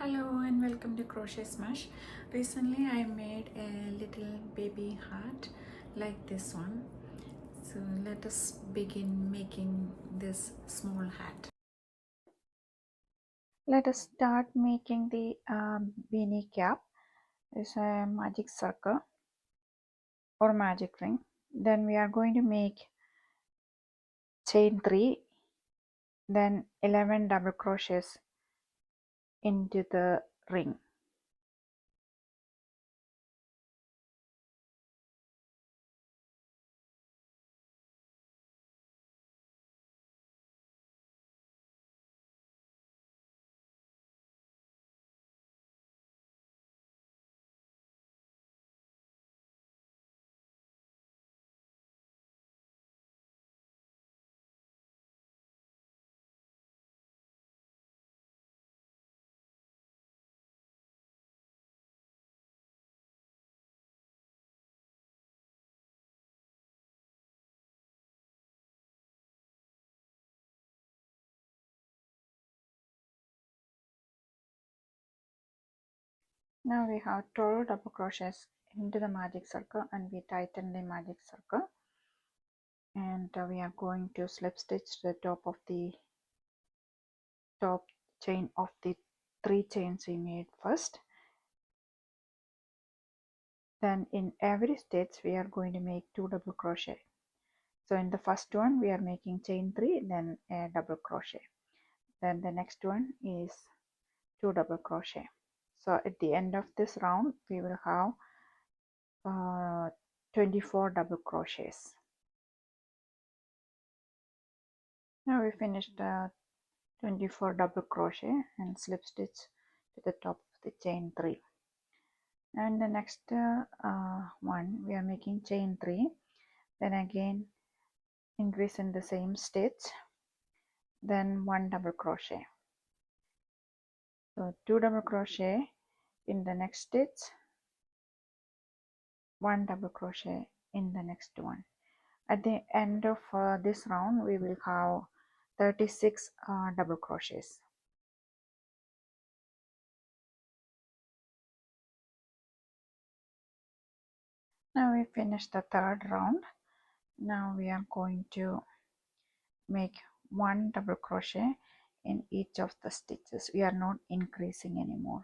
Hello and welcome to Crochet Smash. Recently I made a little baby heart like this one. So let us begin making this small hat. Let us start making the beanie cap. It's a magic circle or magic ring. Then we are going to make chain 3, then 11 double crochets into the ring. Now we have 12 double crochets into the magic circle and we tighten the magic circle, and we are going to slip stitch the top of the top chain of the 3 chains we made first. Then in every stitch we are going to make 2 double crochet. So in the first one we are making chain 3, then a double crochet, then the next one is 2 double crochet. So at the end of this round we will have 24 double crochets. Now we finished 24 double crochet and slip stitch to the top of the chain 3, and the next one we are making chain 3, then again increase in the same stitch, then 1 double crochet. So 2 double crochet in the next stitch, 1 double crochet in the next one. At the end of this round we will have 36 double crochets. Now we finished the third round. Now we are going to make 1 double crochet in each of the stitches. We are not increasing anymore.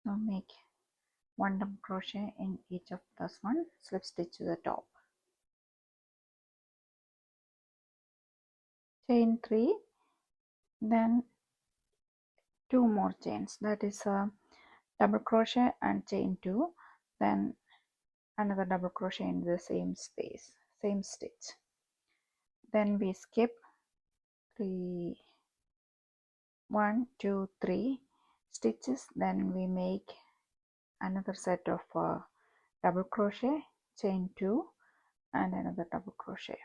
So make 1 double crochet in each of this one, slip stitch to the top, chain 3, then 2 more chains, that is a double crochet and chain 2, then another double crochet in the same space, same stitch. Then we skip 3 1 2 3 stitches, then we make another set of double crochet, chain 2 and another double crochet,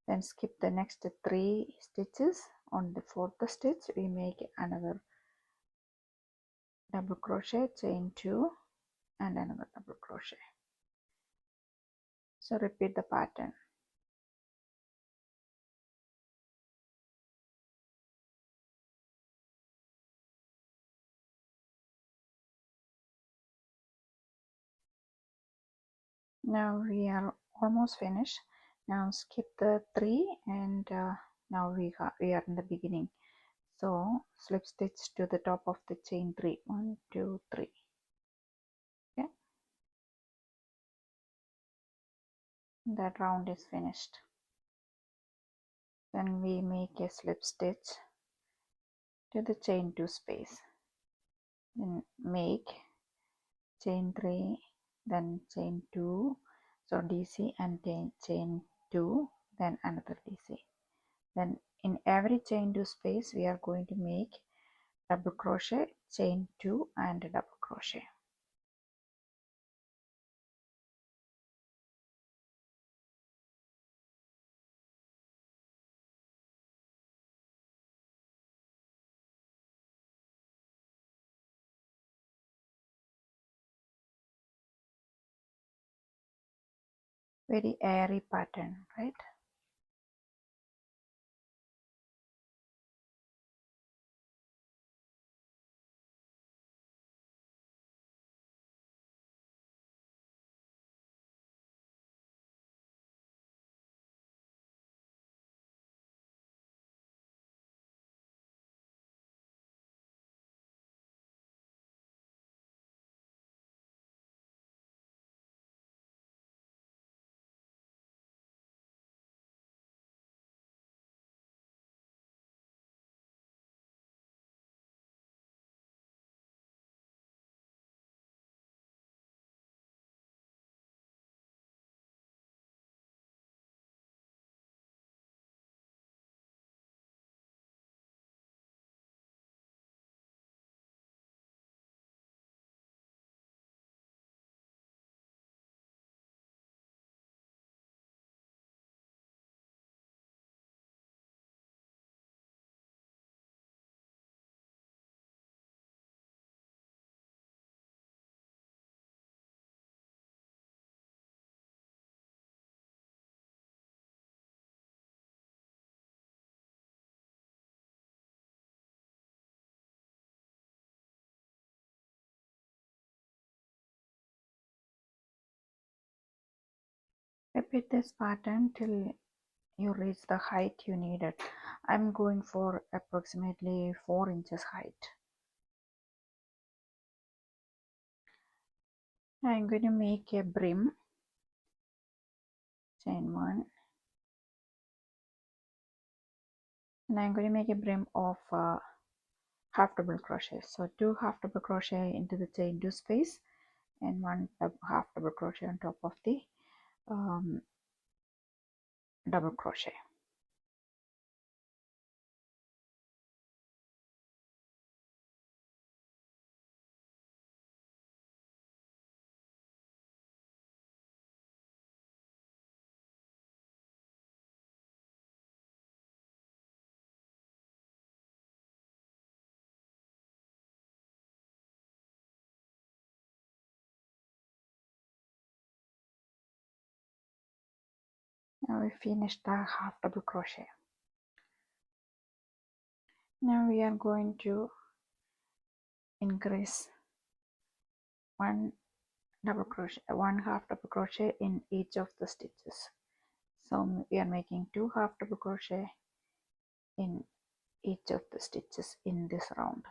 then skip the next 3 stitches. On the 4th stitch we make another double crochet, chain 2 and another double crochet. So repeat the pattern. Now we are almost finished. Now skip the 3 and now we are in the beginning. So slip stitch to the top of the chain 3, 1 2 3. Okay, that round is finished. Then we make a slip stitch to the chain 2 space, then make chain 3, then chain 2, so DC and chain 2, then another DC. Then in every chain 2 space we are going to make double crochet, chain 2 and a double crochet. very airy pattern, right? Repeat this pattern till you reach the height you needed. I'm going for approximately 4 inches height. I'm going to make a brim, chain 1, and I'm going to make a brim of half double crochet. So 2 half double crochet into the chain 2 space and 1 half double crochet on top of the um, double crochet. Now we finished the half double crochet. Now we are going to increase 1 double crochet, 1 half double crochet in each of the stitches. So we are making 2 half double crochet in each of the stitches in this round.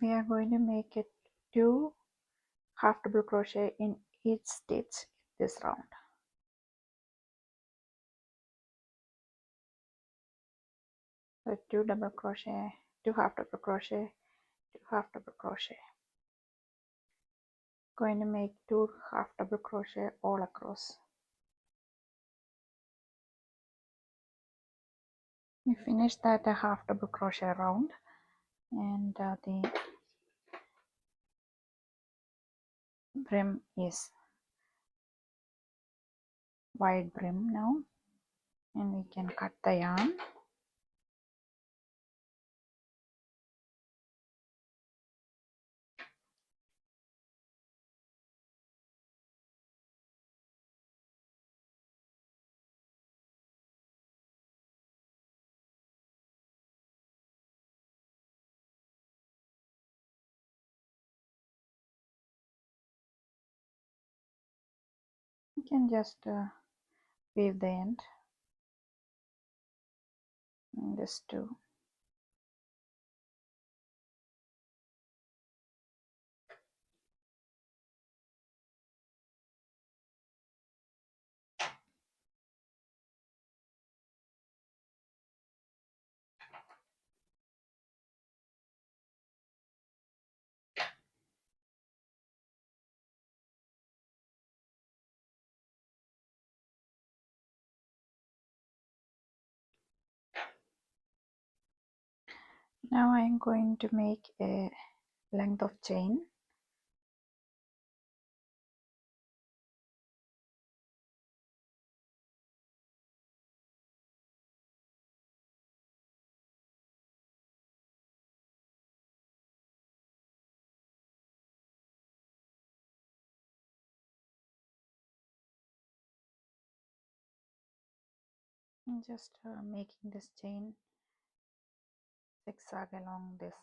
We are going to make it 2 half double crochet in each stitch this round. So 2 double crochet, 2 half double crochet, 2 half double crochet. Going to make 2 half double crochet all across. We finished that half double crochet round, and the brim is wide brim now, and we can cut the yarn. You can just weave the end in this too. Now I am going to make a length of chain. I'm just making this chain zigzag along this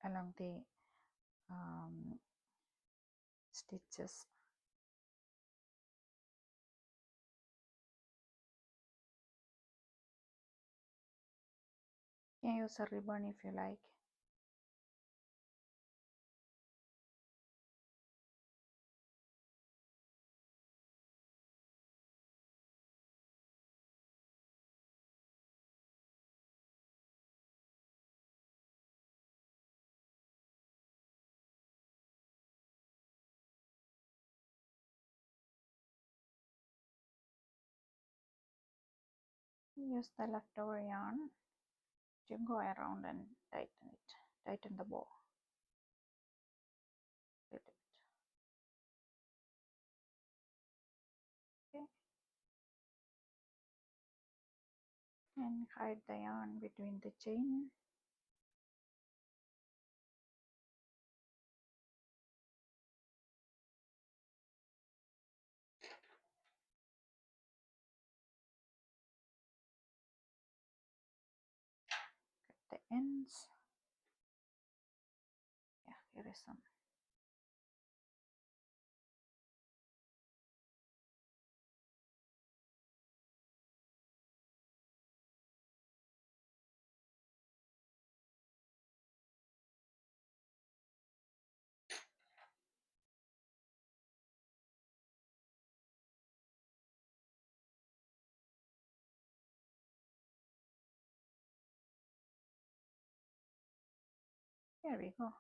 along the stitches. You can use a ribbon if you like. Use the leftover yarn to go around and tighten it, tighten the bow a little bit. Okay, and hide the yarn between the chain. Cut the ends. Yeah, here is some. Here we go.